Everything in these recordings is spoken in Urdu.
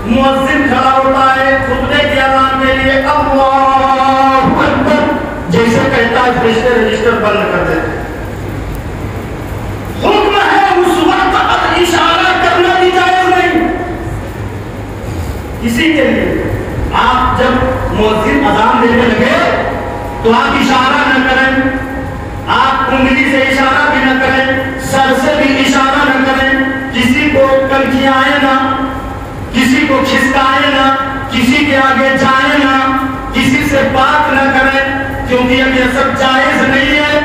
مؤذن کھڑا ہوتا ہے خطبے کی اذان کے لیے، اللہ اکبر جیسے کہتا ہے فرشتے رجسٹر بند کر دیتے ہیں۔ حکم ہے اس وقت اب اشارہ کرنا بھی جائز نہیں کسی کے لیے۔ آپ جب مؤذن اذان دینے لگے تو آپ اشارہ نہ کریں، آپ انگلی سے اشارہ بھی نہ کریں، سر سے بھی اشارہ نہ کریں، کسی کو کنکھیائیں نہ، کسی کو کھسکائیں نہ، کسی کے آگے جائیں نہ، کسی سے بات نہ کریں، کیونکہ اب یہ سب جائز نہیں ہے،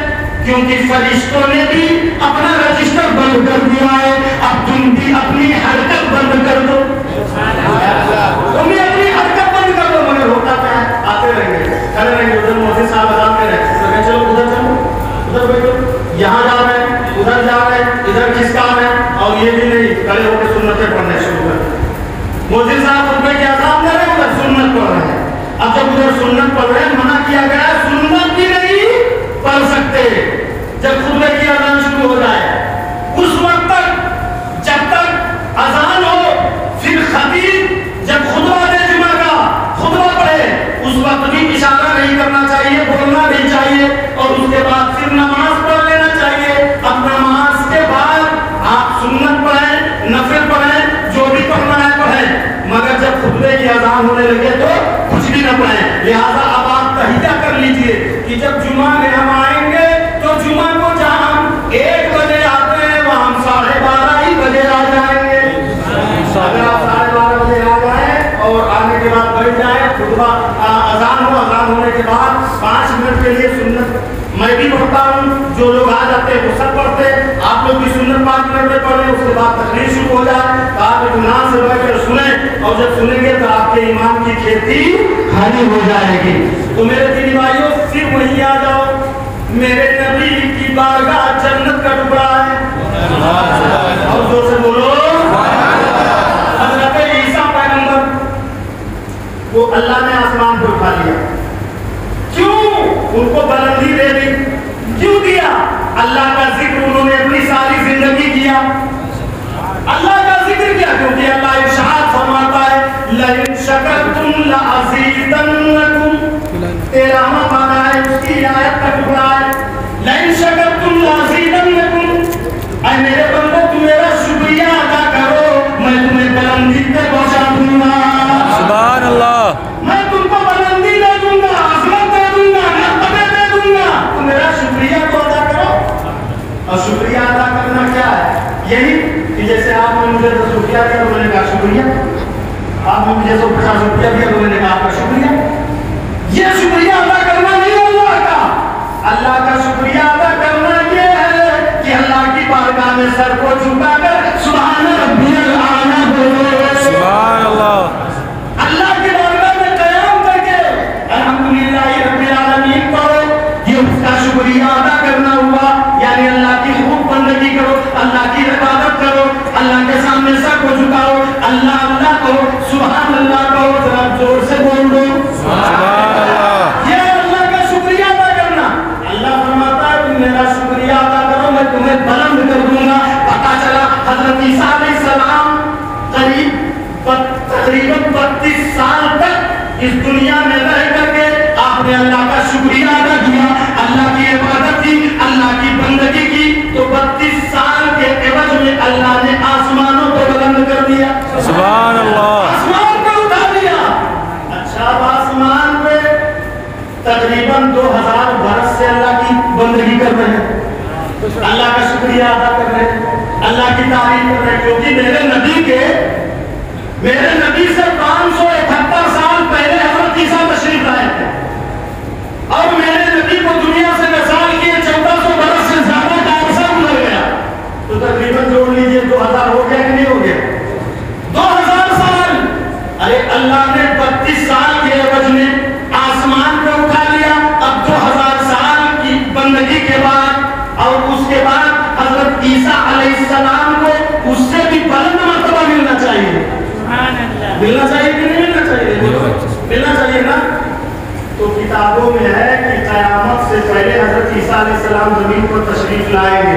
کیونکہ فرشتوں نے بھی اپنا رجسٹر بند کر دیا ہے۔ اب تم بھی اپنی حرکت بند کر دو، تم بھی اپنی حرکت بند کر دو، مگر ہوتا کیا ہے، آتے رہیں گے، کھڑے رہیں گے، ادھر مؤذن صاحب اذان دے رہے ہیں، چلو ادھر چلو، ادھر بیٹھو، یہاں جا رہے ہیں، ادھر جا رہے ہیں، ادھر کھسکا رہے ہیں، اور یہ بھی نہیں کھڑے ہو کے سنتیں پڑھنے شروع کر دیں۔ مؤذن صاحب خطبے کی اذان دے رہے ہیں، ادھر سنت پڑھ رہے ہیں۔ اب جب ادھر سنت پڑھ رہے ہیں، منع کیا گیا ہے سنت بھی نہیں پڑھ سکتے جب خطبے کی اذان شروع ہو جائے، اس وقت تک جب تک اذان ہو، پھر خطیب جب خطبہ دے جمعہ کا خطبہ پڑھے اس وقت بھی اشارہ نہیں کرنا چاہیے، بولنا نہیں چاہیے، اور اس کے بعد پھر نماز پڑھ لینا چاہیے۔ اب نماز کے بعد آپ سنت پڑھیں، نفل پڑھیں، جو بھی پڑھنا ہے پڑھیں، مگر جب خطبے کی اذان ہونے لگے تو کچھ بھی نہ پڑھیں۔ لہٰذا اب آپ تہیہ کر لیجئے کہ جب جمعہ میں ہم آئیں گے تو جمعہ کو جہاں ہم 1 بجے آتے ہیں وہاں ہم 12:30 ہی بجے آ جائیں گے۔ اگر آپ 12:30 بجے آ جائیں اور آنے کے بعد بیٹھ جائیں، خطبہ اذان ہو، اذان ہونے کے بعد 5 منٹ کے لیے سنت میں بھی پڑھتا ہوں، جو لوگ آ جاتے ہیں وہ سب پڑھتے ہیں، آپ لوگ بھی سنت 5 منٹ میں پڑھ لیں، اس کے بعد تقریر شروع ہو جائے، تو آپ اطمینان سے بیٹھ کر سنیں، اور جب سنیں گے تو آپ کے ایمان کی کھیتی ہری ہو جائے گی۔ تو میرے دینی بھائیوں پھر وہیں آ جاؤ، میرے نبی کی بارگاہ جنت کا ٹکڑا ہے، اور زور سے بولو حضرت عیسیٰ پیغمبر وہ اللہ نے آسمان کو اٹھا لیا، کیوں ان کو بلندی دے دی، کیوں دیا؟ اللہ کا ذکر انہوں نے اپنی ساری زندگی کیا، اللہ کا ذکر کیا، کیونکہ اللہ ارشاد فرماتا ہے لَإِن شَكَرْتُمْ لَأَزِيدَنَّكُمْ، 13واں پارہ ہے، اس کی آیت کا ٹکڑا ہے، لَإِن شَكَرْتُمْ لَأَزِيدَنَّكُمْ، اے میرے بندو تم میرا شکریہ ادا کرو میں تمہیں بلندی پہ پہنچا دوں گا۔ سبحان اللہ، میں تم کو بلندی دے دوں گا، عظمت دے دوں گا، مرتبے دے دوں گا، تم میرا شکریہ تو ادا کرو۔ اور شکریہ ادا کرنا کیا ہے؟ یہی کہ جیسے آپ نے مجھے 10 روپیہ دیا تو میں نے کہا شکریہ، آپ نے مجھے 150 روپیہ دیا تو میں نے کہا آپ کا شکریہ۔ یہ شکریہ ادا کرنا نہیں ہے اللہ کا، اللہ کا شکریہ ادا کرنا یہ ہے کہ اللہ کی بارگاہ میں سر کو جھکا کر سبحان ربی الاعلیٰ بولو، سبحان اللہ، اللہ کی بارگاہ میں قیام کر کے الحمدللہ رب العالمین پڑھو، یہ اس کا شکریہ ادا کرنا ہوا، یعنی اللہ کی خوب بندگی کرو، اللہ کی عبادت کرو، اللہ کے سامنے سر کو جھکاؤ، اللہ اللہ کہو، سبحان اللہ کہو، ذرا زور سے بول دو سبحان اللہ، یہ اللہ کا شکریہ ادا کرنا۔ اللہ فرماتا ہے تم میرا شکریہ ادا کرو میں تمہیں بلند کر دوں گا۔ پتا چلا حضرت عیسیٰ علیہ السلام تقریباً 32 سال تک اس دنیا میں رہ کر کے آپ نے اللہ کا شکریہ ادا کیا، اللہ کی عبادت کی، اللہ کی بندگی کی، تو 32 سال کے عوض میں اللہ نے آسمانوں کو بلند کر دیا، سبحان اللہ، آسمان کو اٹھا دیا۔ اچھا اب آسمان پہ تقریباً 2000 برس سے اللہ کی بندگی کر رہے ہیں، اللہ کا شکریہ ادا کر رہے ہیں، اللہ کی تعریف کر رہے ہیں، کیونکہ میرے نبی سے 571 سال پہلے حضرت عیسیٰ تشریف لائے تھے، اور میرے نبی کو دنیا سے وصال کیے 1400 برس سے زیادہ کا عرصہ گزر گیا، تو تقریباً جوڑ لیجئے 2000 ہو گیا کہ نہیں ہو گیا؟ 2000 سال۔ ارے اللہ نے 32 سال کے عوض میں آسمان کو اٹھا لیا، اب 2000 سال کی بندگی کے بعد، اور اس کے بعد حضرت عیسیٰ علیہ السلام کو اس سے بھی بلند مرتبہ ملنا چاہیے، ملنا چاہیے کہ نہیں ملنا چاہیے؟ ملنا چاہیے نا۔ تو کتابوں میں ہے کہ قیامت سے پہلے حضرت عیسیٰ علیہ السلام زمین پر تشریف لائیں گے،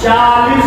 40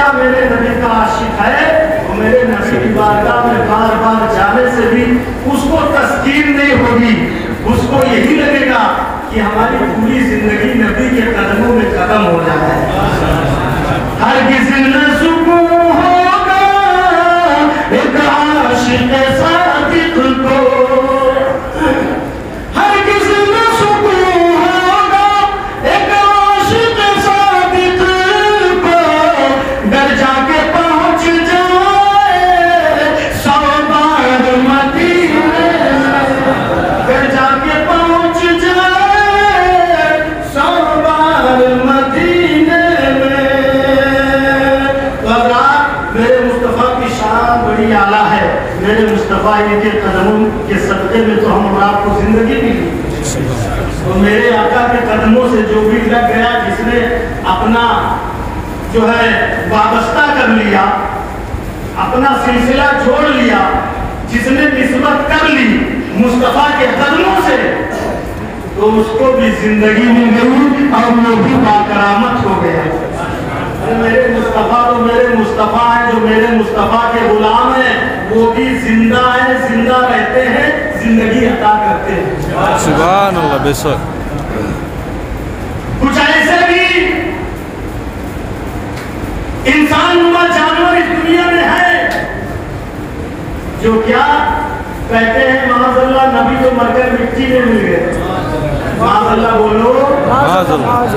بچہ میرے نبی کا عاشق ہے تو میرے نبی کی بارگاہ میں بار بار جانے سے بھی اس کو تسکین نہیں ہوگی، اس کو یہی لگے گا کہ ہماری پوری زندگی نبی کے قدموں میں ختم ہو جائے۔ ہرگز نہ سکون ہوگا ایک عاشق صادق کو، ہرگز نہ سکون ہوگا ایک عاشق صادق کو، گر جا کے پہنچ جائے 100 بار مدینے، گر جا کے پہنچ جائے 100 بار مدینے میں۔ میرے مصطفیٰ کی شان بڑی اعلیٰ ہے، میرے مصطفیٰ کے قدموں کے صدقے میں تو ہم اور آپ کو زندگی ملی، تو میرے آقا کے قدموں سے جو بھی لگ گیا، جس نے اپنا جو ہے وابستہ کر لیا، اپنا سلسلہ چھوڑ لیا، جس نے نسبت کر لی مصطفیٰ کے قدموں سے، تو اس کو بھی زندگی مل گئی اور وہ بھی باکرامت ہو گیا۔ میرے مصطفیٰ تو میرے مصطفیٰ ہیں، جو میرے مصطفیٰ کے غلام ہیں وہ بھی زندہ ہیں، زندہ رہتے ہیں، زندگی عطا کرتے ہیں۔ سبحان اللہ بے شک۔ کچھ ایسے بھی انسان نما جانور اس دنیا میں ہے جو کیا کہتے ہیں معاذ اللہ نبی تو مر کر مٹی میں مل گئے، معاذ اللہ بولو،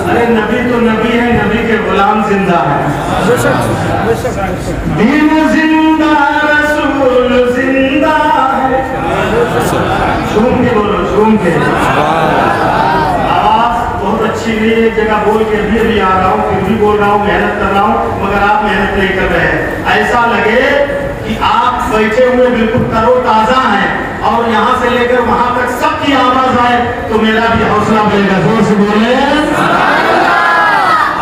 ارے نبی تو نبی ہے، نبی کے غلام زندہ ہے، دین زندہ رسول زندہ ہے، جھوم کے بولو، جھوم کے، آواز بہت اچھی نہیں ہے، ایک جگہ بول کے ابھی آ رہا ہوں، پھر بھی بول رہا ہوں، محنت کر رہا ہوں، مگر آپ محنت نہیں کر رہے ہیں، ایسا لگے کہ آپ بیٹھے ہوئے بالکل ترو تازہ ہیں اور یہاں سے لے کر وہاں تک سب کی آواز آئے تو میرا بھی حوصلہ بڑھے گا، زور سے بولے۔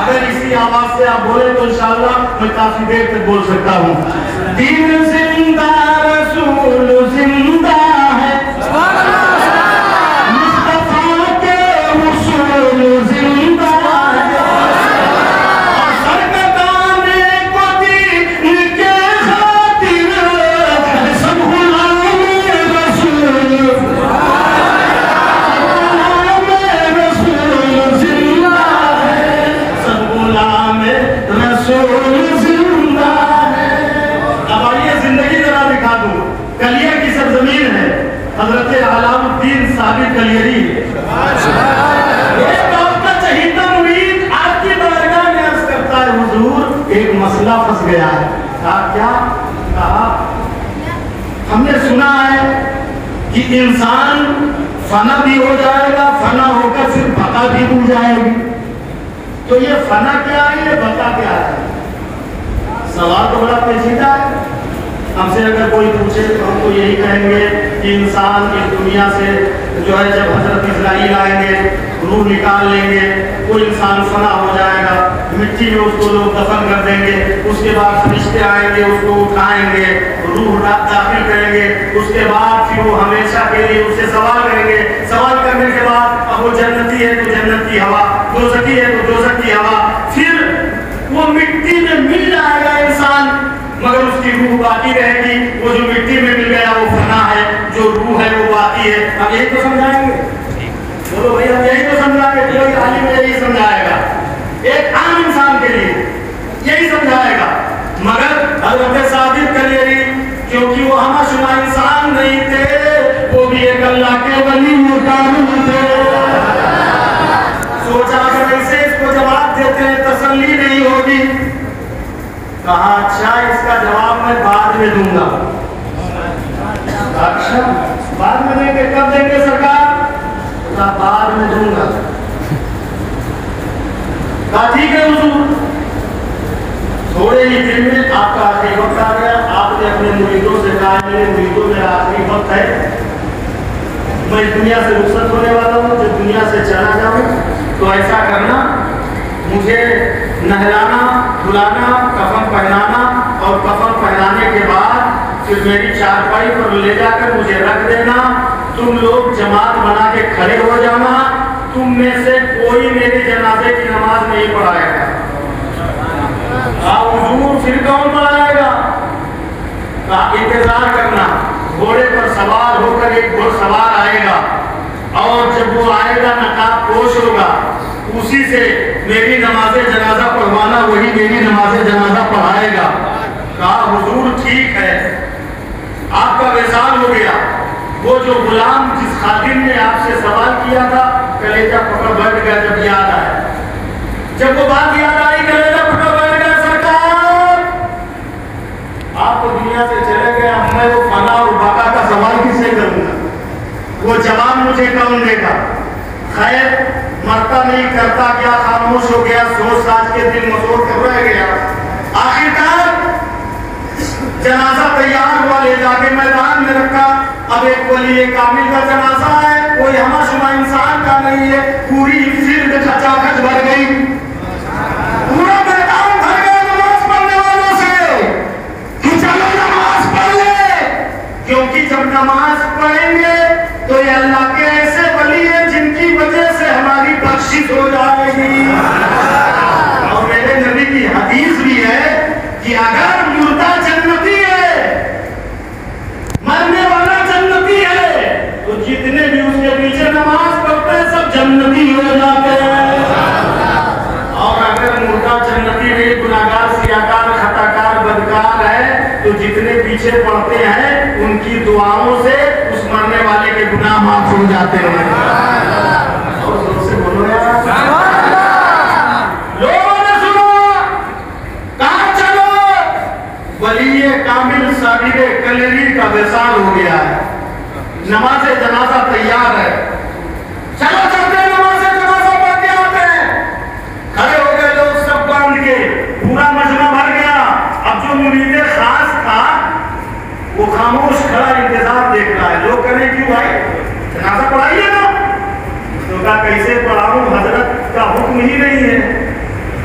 اگر اسی آواز سے آپ بولیں تو انشاءاللہ میں کافی دیر تک بول سکتا ہوں۔ دین زندہ رسول زندہ ہے، مصطفیٰ کے رسول زندہ ہے، اور سرکردانے کو دین کے خاطر سب غلام رسول زندہ ہے، سب غلام رسول زندہ ہے۔ اب آئیے زندگی ذرا دکھا دوں، کلیہ کی سرزمین ہے، حضرت علام الدین صابر کلیری ہے، ایک آپ کا چہیتا مرید آپ کی بارگاہ میں عرض کرتا ہے حضور ایک مسئلہ پھنس گیا ہے۔ کہا کیا؟ کہا ہم نے سنا ہے کہ انسان فنا بھی ہو جائے گا، فنا ہو کر پھر بقا بھی ہو جائے گی، تو یہ فنا کیا ہے، یہ بقا کیا ہے؟ سوال تو بڑا پیچیدہ ہے۔ ہم سے اگر کوئی پوچھے تو ہم کو یہی کہیں گے کہ انسان اس دنیا سے جو ہے جب حضرت اسرائیل آئیں گے، روح نکال لیں گے، وہ انسان فنا ہو جائے گا، مٹی میں اس کو لوگ دفن کر دیں گے، اس کے بعد فرشتے آئیں گے، اس کو اٹھائیں گے، روح داخل کریں گے، اس کے بعد پھر وہ ہمیشہ کے لیے اس سے سوال کریں گے، سوال کرنے کے بعد اب وہ جنتی ہے تو جنت کی ہوا، دوزخی ہے تو دوزخ کی ہوا، پھر وہ مٹی میں مل جائے گا انسان، مگر اس کی روح باقی رہے گی، وہ جو مٹی میں مل گیا وہ فنا ہے، جو روح ہے وہ باقی ہے۔ اب یہی تو سمجھائیں گے، بولو بھائی ہم یہی تو سمجھائیں گے، کوئی عالم یہی سمجھائے گا، ایک عام انسان کے لیے یہی سمجھائے گا، مگر حضرت صادق کلیری کیونکہ وہ ہمہ شمع انسان نہیں تھے، وہ بھی ایک اللہ کے ولی مقام تھے، سوچا اگر ایسے اس کو جواب دیتے ہیں تسلی نہیں ہوگی، کہا اچھا اس کا جواب میں بعد میں دوں گا۔ اچھا بعد میں دیں گے، کب دیں گے سرکار؟ کہا بعد میں دوں گا۔ کہا ٹھیک ہے حضور، تھوڑے ہی دن میں آپ کا آخری وقت آ گیا، آپ نے اپنے مریدوں سے کہا میرے مریدوں میرا آخری وقت ہے، میں اس دنیا سے رخصت ہونے والا ہوں، جب دنیا سے چلا جاؤں تو ایسا کرنا مجھے نہلانا دھلانا کفن پہنانا اور کفن پہنانے کے بعد پھر میری چارپائی پر لے جا کر مجھے رکھ دینا، تم لوگ جماعت بنا کے کھڑے ہو جانا، تم میں سے کوئی میرے جنازے کی نماز نہیں پڑھائے گا۔ حضور پھر کون پڑھائے گا؟ انتظار کرنا، گھوڑے پر سوار ہو کر ایک گھوڑ سوار آئے گا، اور جب وہ آئے گا نقاب پوش ہوگا، اسی سے میری نماز جنازہ پڑھوانا، وہی میری نماز جنازہ پڑھائے گا۔ کہا حضور ٹھیک ہے، آپ کا وصال ہو گیا۔ وہ جو غلام جس خادم نے آپ سے سوال کیا تھا، کلیجہ پکڑ بیٹھ گیا جب یاد آیا۔ جب وہ بات یاد آئی، کلیجہ پکڑ بیٹھ گیا، سرکار آپ تو دنیا سے چلے گئے، اب میں وہ فنا اور بقا کا سوال کس سے کروں گا؟ وہ جواب مجھے کون دے گا؟ خیر مرتا نہیں کرتا کیا، خاموش ہو گیا، سوچ ساچ کے دل مسور کر رہ گیا۔ آخرکار جنازہ تیار ہوا، لے جا کے میدان میں رکھا۔ اب ایک ولی کامل کا جنازہ ہے، کوئی ہمہ شمہ انسان کا نہیں ہے، پوری فیلڈ کھچا کھچ بھر گئی، پورا میدان بھر گیا نماز پڑھنے والوں سے کہ چلو نماز پڑھ لے، کیونکہ جب نماز پڑھیں گے تو یہ اللہ کے ایسے ولی ہیں جن کی وجہ سے ہماری بخشش ہو جائے گی۔ اور میرے نبی کی حدیث بھی ہے کہ اگر مردہ جنتی ہے، مرنے والا جنتی ہے، تو جتنے بھی اس کے پیچھے نماز پڑھتے ہیں سب جنتی ہو جاتے ہیں۔ اور اگر مردہ جنتی نہیں، گناہگار، سیاہکار، خطاکار، بدکار ہے، تو جتنے پیچھے پڑھتے ہیں ان کی دعاؤں سے اس مرنے والے کے گناہ معاف ہو جاتے ہیں۔ اور زور سے بولو یار، لوگوں نے سنو، کہاں چلو، ولی کامل صاحب کلیری کا وصال ہو گیا ہے، نماز جنازہ تیار ہے، چلو چلتے ہیں نماز جنازہ پڑھ کے آتے ہیں۔ کھڑے ہو گئے لوگ سب باندھ کے، پورا مجمع بھر گیا۔ اب جو مرید خاص تھا وہ خاموش کھڑا انتظار دیکھ رہا ہے، لوگ کہیں کیوں بھائی جنازہ پڑھائیے نا؟ تو کہا کیسے پڑھاؤں، حضرت کا حکم ہی نہیں ہے۔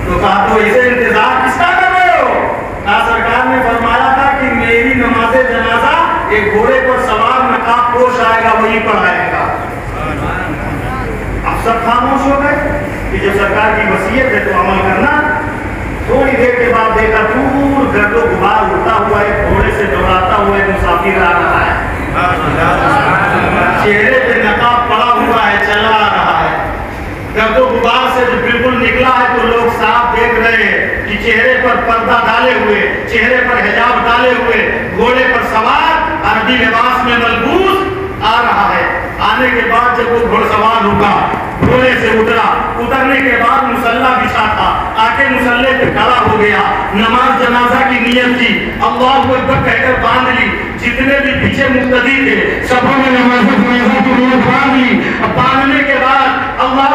تو کہا تو اسے انتظار کس کا کر رہے ہو؟ کہا سرکار نے فرمایا تھا کہ میری نماز جنازہ ایک گھوڑے پر سوار نقاب پوش آئے گا، وہی پڑھائے گا۔ اب سب خاموش ہو گئے کہ جب سرکار کی وصیت ہے تو عمل کرنا۔ تھوڑی دیر کے بعد دیکھا دور گرد و غبار اڑتا ہوا ایک گھوڑے سے دوڑاتا ہوا ایک مسافر آ رہا ہے، چہرے پہ نقاب پڑا ہوا ہے، چلا آ رہا ہے۔ گرد و غبار سے جب بالکل نکلا ہے تو لوگ صاف دیکھ رہے ہیں کہ چہرے پر پردہ ڈالے ہوئے، چہرے پر حجاب ڈالے ہوئے، گھوڑے پر سوار، عربی لباس میں ملبوس آ رہا ہے۔ آنے کے بعد جب وہ گھوڑ سوار رکا، گھوڑے سے اترا، اترنے کے بعد مصلی بچھا تھا، آ کے مصلی پہ کھڑا ہو گیا، نماز جنازہ کی نیت کی، اللہ اکبر کہہ کر باندھ لی۔ جتنے بھی پیچھے مقتدی تھے سبوں نے نماز جنازہ کی نیت باندھ لی۔ اب باندھنے کے بعد اللہ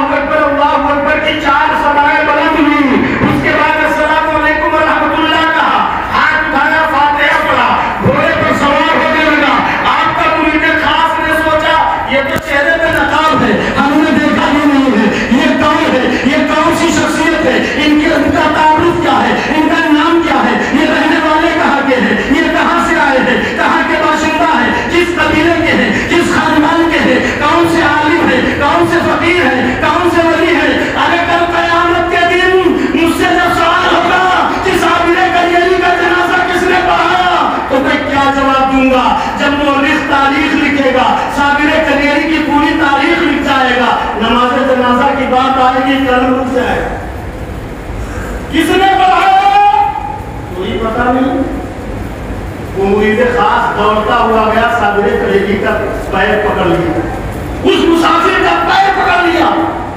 اکبر کی 4 صدائیں بلند ہوئی۔ اس کے بعد السلام علیکم ورحمۃ اللہ کہا، ہاتھ اٹھایا، فاتحہ پڑھا، گھوڑے پر سوار ہونے لگا۔ آپ کا مرید خاص نے سوچا یہ تو چہرے پہ نقاب ہے، ہم نے دیکھا ہی نہیں ہے، یہ کون ہے، یہ کون سی شخصیت ہے، ان کا تعارف کیا ہے، ان کا نام کیا ہے، یہ رہنے والے کہاں کے ہیں، یہ کہاں سے آئے ہیں، کہاں کے باشندہ ہیں، کس قبیلے کے ہیں، کس خاندان کے ہیں، کون سے عالم ہیں، کون سے فقیر ہیں، کون سے ولی ہیں۔ اگر کل قیامت کے دن مجھ سے جب سوال ہوگا کہ صابر کلیری کا جنازہ کس نے پڑھایا، تو میں کیا جواب دوں گا؟ جب مورخ تاریخ لکھے گا، صابر کلیری کی پوری تاریخ لکھ جائے گا، نماز جنازہ کی بات آئے گی، قلم رک جائے گا، کس نے پڑھایا کوئی پتہ نہیں۔ وہ مرید خاص دوڑتا ہوا گیا، صابر کلیری کا پیر پکڑ لیا، اس مسافر کا پیر پکڑ لیا،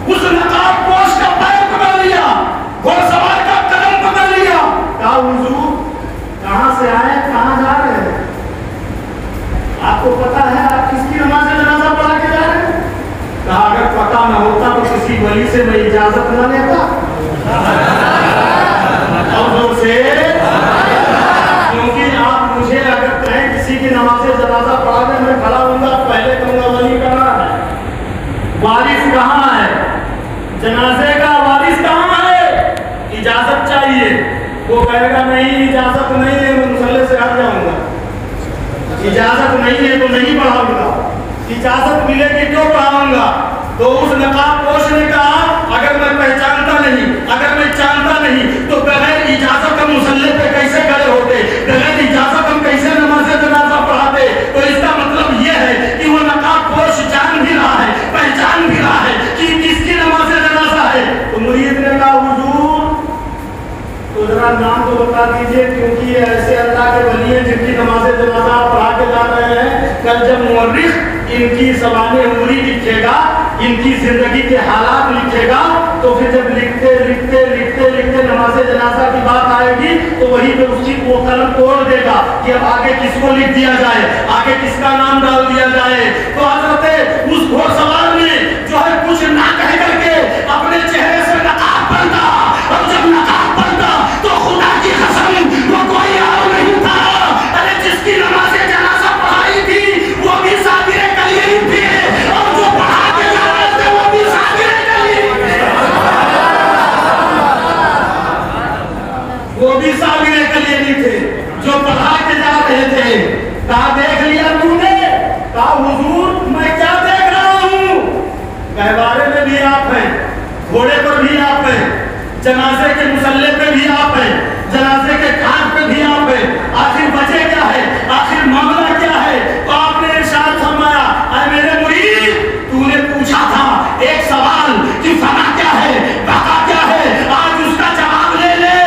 اس نقاب پوش کا پیر پکڑ لیا، گھوڑ سوار کا قدم پکڑ لیا۔ کہا حضور کہاں سے آئے، کہاں جا رہے ہیں؟ آپ کو پتا ہے آپ کس کی نماز جنازہ پڑھا کے جا رہے ہیں؟ کہا اگر پتا نہ ہوتا تو کسی ولی سے میں اجازت نہ لیتا۔ اور زور سے، کیونکہ آپ مجھے اگر کہیں کسی کی نماز جنازہ پڑھا دیں، میں کھڑا ہوں گا، پہلے کہوں گا ولی کہاں ہے، وارث کہاں ہے، جنازے کا وارث کہاں ہے، اجازت چاہیے۔ وہ کہے گا نہیں اجازت نہیں ہے، میں مصلی سے ہٹ جاؤں گا، اجازت نہیں ہے تو نہیں پڑھاؤں گا، اجازت ملے گی تو پڑھاؤں گا۔ تو اس نقاب پوش نے کہا اگر میں پہچانتا نہیں، اگر میں جانتا نہیں تو بغیر اجازت ذرا نام تو بتا دیجئے، کیونکہ یہ ایسے اللہ کے ولی ہیں جن کی نماز جنازہ آپ پڑھا کے جا رہے ہیں. کل جب مورخ ان کی زبان عمری لکھے گا، ان کی زندگی کے حالات لکھے گا، تو پھر جب لکھتے لکھتے لکھتے لکھتے نماز جنازہ کی بات آئے گی تو وہی پہ اس کی وہ قلم توڑ دے گا کہ اب آگے کس کو لکھ دیا جائے، آگے کس کا نام ڈال دیا جائے. تو حضرت اس گھوڑ سوار نے جو ہے کچھ نہ کہہ کر کے اپنے چہرے سے نقاب باندھا، اور جب نقاب باندھا تو خدا کی قسم وہ کوئی اور نہیں تھا. ارے جس کی نماز جنازہ پڑھائی تھی وہ بھی صابر کلیم تھے، اور جو پڑھا کے جا رہے تھے وہ بھی صابر کلیم تھے. وہ بھی صابر کلیم تھے جو پڑھا کے جا رہے تھے. کہا دیکھ لیا تو نے؟ کہا حضور میں کیا دیکھ رہا ہوں؟ گہوارے میں بھی آپ ہیں، گھوڑے پر بھی آپ ہیں، جنازے کے مسلح پہ بھی آپ ہیں، جنازے کے کھاٹ پہ بھی آپ ہیں. آخر وجہ کیا ہے؟ آخر معاملہ کیا ہے؟ تو آپ نے ارشاد فرمایا، اے میرے مرید، تو نے پوچھا تھا ایک سوال کہ فنا کیا ہے، بقا کیا ہے، آج اس کا جواب لے لے.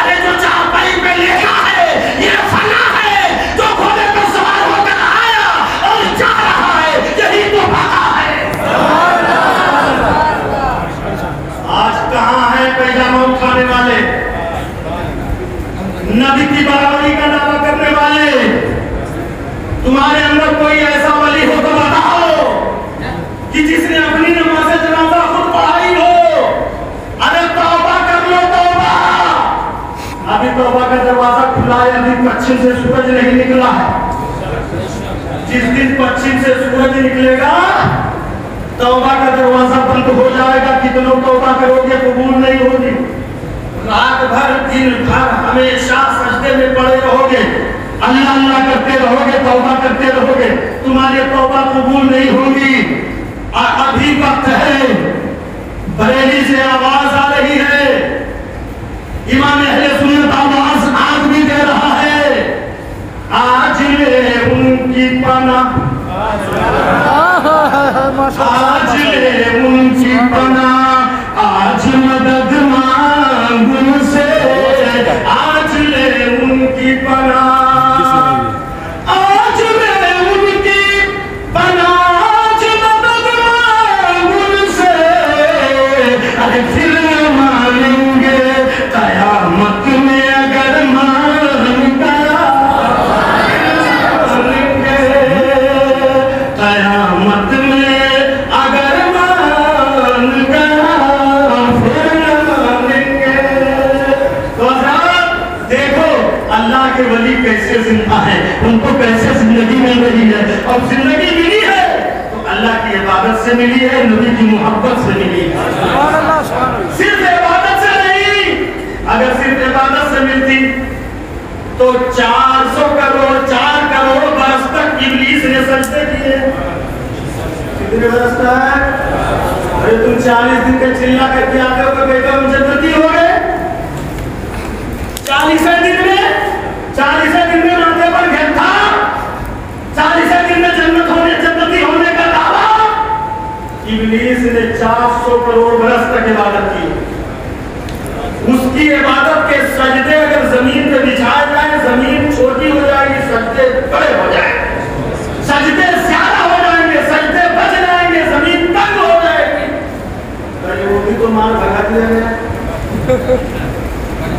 ارے جو چارپائی پہ لیٹا ہے یہ فنا ہے، جو گھوڑے پر سوار ہو کر آیا اور جا رہا ہے یہی تو بقا ہے. آج کہاں ہیں پیجامہ اٹھانے والے، نبی کی برابری کا دعویٰ کرنے والے؟ تمہارے اندر کوئی ایسا ولی ہو تو بتاؤ کہ جس نے اپنی نماز جنازہ خود پڑھائی ہو. ارے توبہ کر لو، توبہ. ابھی توبہ کا دروازہ کھلا ہے، ابھی پچھم سے سورج نہیں نکلا ہے. جس دن پچھم سے سورج نکلے گا توبہ کا دروازہ بند ہو جائے گا. کتنوں توبہ کرو گے قبول نہیں ہوگی. رات بھر دن بھر ہمیشہ سجدے میں پڑے رہو گے، اللہ اللہ کرتے رہو گے، توبہ کرتے رہو گے، تمہاری توبہ قبول نہیں ہوگی. ابھی وقت ہے. بریلی سے آواز آ رہی ہے، امام اہل سنت آواز آج بھی دے رہا ہے. آج لے ان کی پناہ، آج لے ان کی پناہ، آج مدد مانگ ان سے، آج لے ان کی پناہ، آج لے ان کی پناہ، آج مدد مانگ ان سے. ارے پھر مانیں گے قیامت میں اگر مان گیا، مانیں گے قیامت میں اگر مان گیا پھر مانیں گے. تو حضرات دیکھو اللہ کے ولی کیسے زندہ ہیں، ان کو کیسے زندگی مل رہی ہے. اور زندگی ملی ہے تو اللہ کی عبادت سے ملی ہے، نبی کی محبت سے ملی ہے. صرف عبادت سے نہیں. اگر صرف عبادت سے ملتی تو 400 کروڑ 4 کروڑ برس تک ابلیس نے سجدے کیے. کتنے برس تک؟ ارے تم 40 دن کا چلا کر کے آتے ہو کہ بیٹا ہم جنتی ہو گئے. 40 دن میں ماتھے پر گھر تھا، 40 دن میں جنتی ہونے کا دعویٰ. ابلیس نے 400 کروڑ برس تک عبادت کی. اس کی عبادت کے سجدے اگر زمین پہ بچھائے جائیں زمین چھوٹی ہو جائے گی، سجدے بڑے ہو جائیں گے، سجدے زیادہ ہو جائیں گے، سجدے بچ جائیں گے، زمین تنگ ہو جائے گی. ارے وہ بھی تو مار بھگا دیا گیا.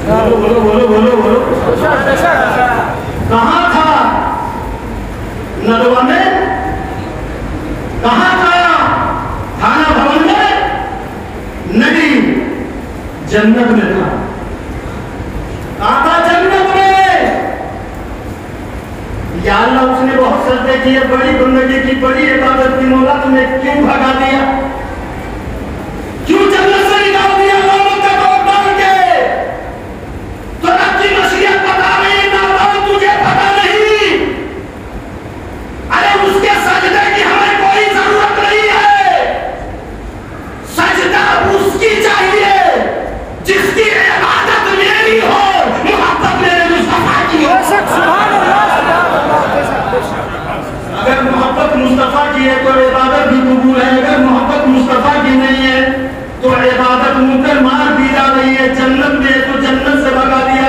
بولو بولو بولو بولو بولو. کہاں تھا؟ ندوہ میں؟ کہاں تھا؟ تھانہ بھون میں نہیں، جنت میں تھا. کہاں تھا؟ جنت میں. یا اللہ اس نے بہت سجدے کیے، بڑی بندگی کی، بڑی عبادت کی، مولا تمہیں کیوں بھگا دیا؟ کیوں جنت سے نکال دیا لوگوں کا دوڑ ڈال کے؟ تو رب کی مشیت پتا نہیں، نادان تجھے پتا نہیں. ارے اس کے سجدے کی ہمیں کوئی ضرورت نہیں ہے. سجدہ اس کی چاہیے جس کی عبادت میری ہو، محبت میرے مصطفیٰ کی ہو. اگر محبت مصطفیٰ کی ہے تو عبادت بھی قبول ہے. اگر محبت مصطفیٰ کی نہیں ہے تو عبادت منکر مار دی جا رہی ہے. جنت میں تو جنت سے بھگا دیا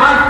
8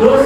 2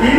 3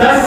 10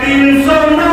309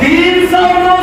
309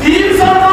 309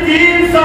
300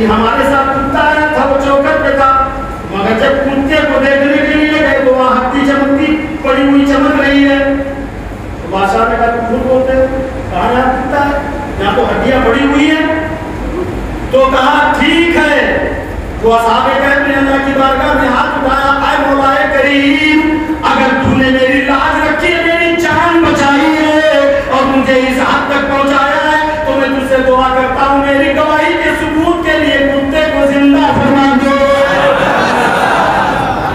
کہ ہمارے ساتھ کتا آیا تھا، وہ چوکھٹ پہ تھا، مگر جب کتے کو دیکھنے کے لیے گئے تو وہاں ہڈی چمکتی پڑی ہوئی چمک رہی ہے، تو بادشاہ نے کہا جھوٹ بولتے ہو، کہا یہاں کتا ہے، یہاں تو ہڈیاں پڑی ہوئی ہیں. تو کہا ٹھیک ہے. تو اصحاب کہف نے اللہ کی بارگاہ میں ہاتھ اٹھایا، اے مولا کریم، اگر تو نے میری لاج رکھی ہے، میری جان بچائی ہے اور مجھے اس حد تک پہنچایا ہے، تو میں تجھ سے دعا کرتا ہوں میری گواہی کے ثبوت کے لیے کتے کو زندہ فرما دو.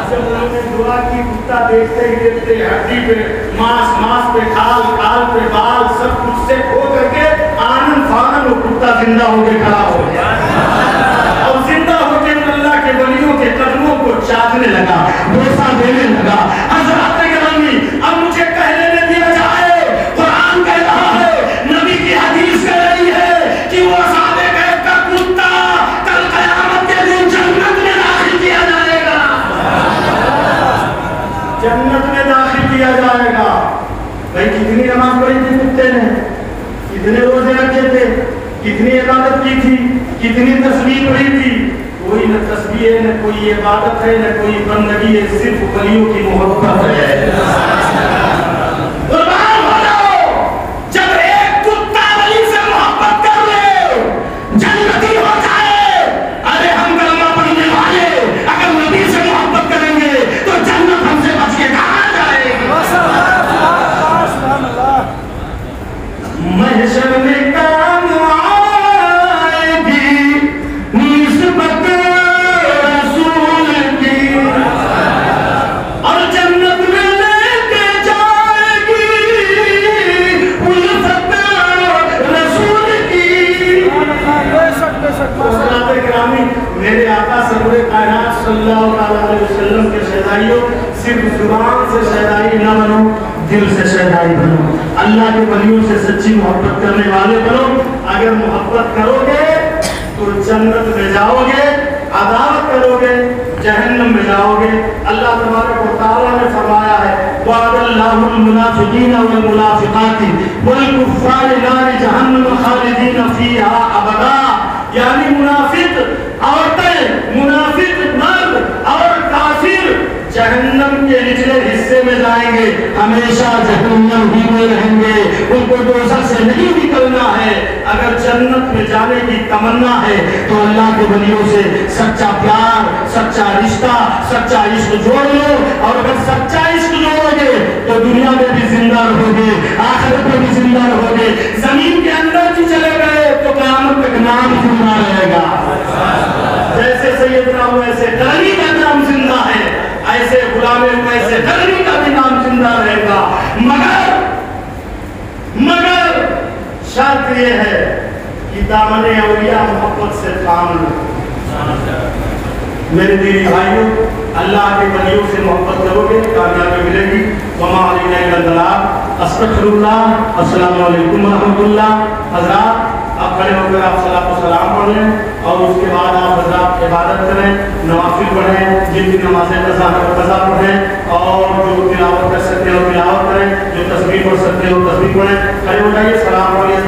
جب انہوں نے دعا کی، کتا دیکھتے ہی دیکھتے ہڈی پہ ماس، ماس پہ کھال، کھال پہ بال، سب کچھ سے کھو کر کے آنن فانن وہ کتا زندہ ہو کے کھڑا ہو گیا اور زندہ ہو کے اللہ کے ولیوں کے قدموں کو چاٹنے لگا، بوسہ دینے لگا. حضرات گرامی، اب مجھے کہہ لینے دیا جائے، قرآن کہہ رہا ہے، نبی کی حدیث کہہ رہی ہے کہ وہ اصحاب کہف کا کتا کل قیامت کے دن جنت میں داخل کیا جائے گا، جنت میں داخل کیا جائے گا. بھائی کتنی نماز پڑھی تھی کتے نے، کتنے روزے رکھے تھے، کتنی عبادت کی تھی، کتنی تسبیح پڑھی تھی؟ کوئی نہ تسبیح ہے، نہ کوئی عبادت ہے، نہ کوئی بندگی ہے، صرف ولیوں کی محبت ہے. قربان ہو جاؤ، جب ایک کتا ولی سے محبت کر لے جنتی ہو جائے. ارے ہم کلمہ پڑھنے والے اگر نبی سے محبت کریں گے تو جنت ہم سے بچ کے کہاں جائے گی؟ محشر میں کام آئے گی نسبت رسول کی، اور جنت میں لے کے جائے گی الفت رسول کی. حضرات گرامی، میرے آقا سرور کائنات صلی اللہ علیہ وسلم کے شہدائیوں، صرف زبان سے شہدائی نہ بنو، دل سے شہدائی بنو، اللہ کے ولیوں سے سچی محبت کرنے والے بنو. اگر محبت کرو گے تو جنت میں جاؤ گے، عداوت کرو گے جہنم میں جاؤ گے. اللہ تبارک و تعالیٰ نے فرمایا ہے وعد اللہ المنافقین والمنافقات والکفار نار جہنم خالدین فیہا ابدا. یعنی منافق عورتیں، منافق مرد اور کافر جہنم کے نچلے حصے میں جائیں گے، ہمیشہ جہنم ہی میں رہیں گے، ان کو دوزخ سے نہیں نکلنا ہے. اگر جنت میں جانے کی تمنا ہے تو اللہ کے ولیوں سے سچا پیار، سچا رشتہ، سچا عشق جوڑ لو. اور اگر سچا عشق جوڑو گے تو دنیا میں بھی زندہ رہو گے، آخرت میں بھی زندہ رہو گے. زمین کے اندر بھی چلے گئے تو قیامت تک نام زندہ رہے گا. جیسے سیدنا ویسے دلوی کا نام زندہ ہے، ایسے غلام ایسے دلوی کا بھی نام زندہ رہے گا. مگر شرط یہ ہے کہ دامن اولیاء محبت سے کام لو. میرے دینی بھائیوں، اللہ کے ولیوں سے محبت کرو گے کامیابی ملے گی. وما علینا الا البلاغ. استغفر اللہ. السلام علیکم ورحمۃ اللہ. حضرات آپ کھڑے ہو کر آپ صلاۃ و سلام پڑھ لیں اور اس کے بعد آپ حضرات عبادت کریں، نوافل پڑھیں، جن کی نمازیں قضا پڑھیں، اور جو تلاوت کر سکتے ہو تلاوت کریں، جو تسبیح پڑھ سکتے ہو تسبیح پڑھیں. کھڑے ہو جائیے. سلام علیکم.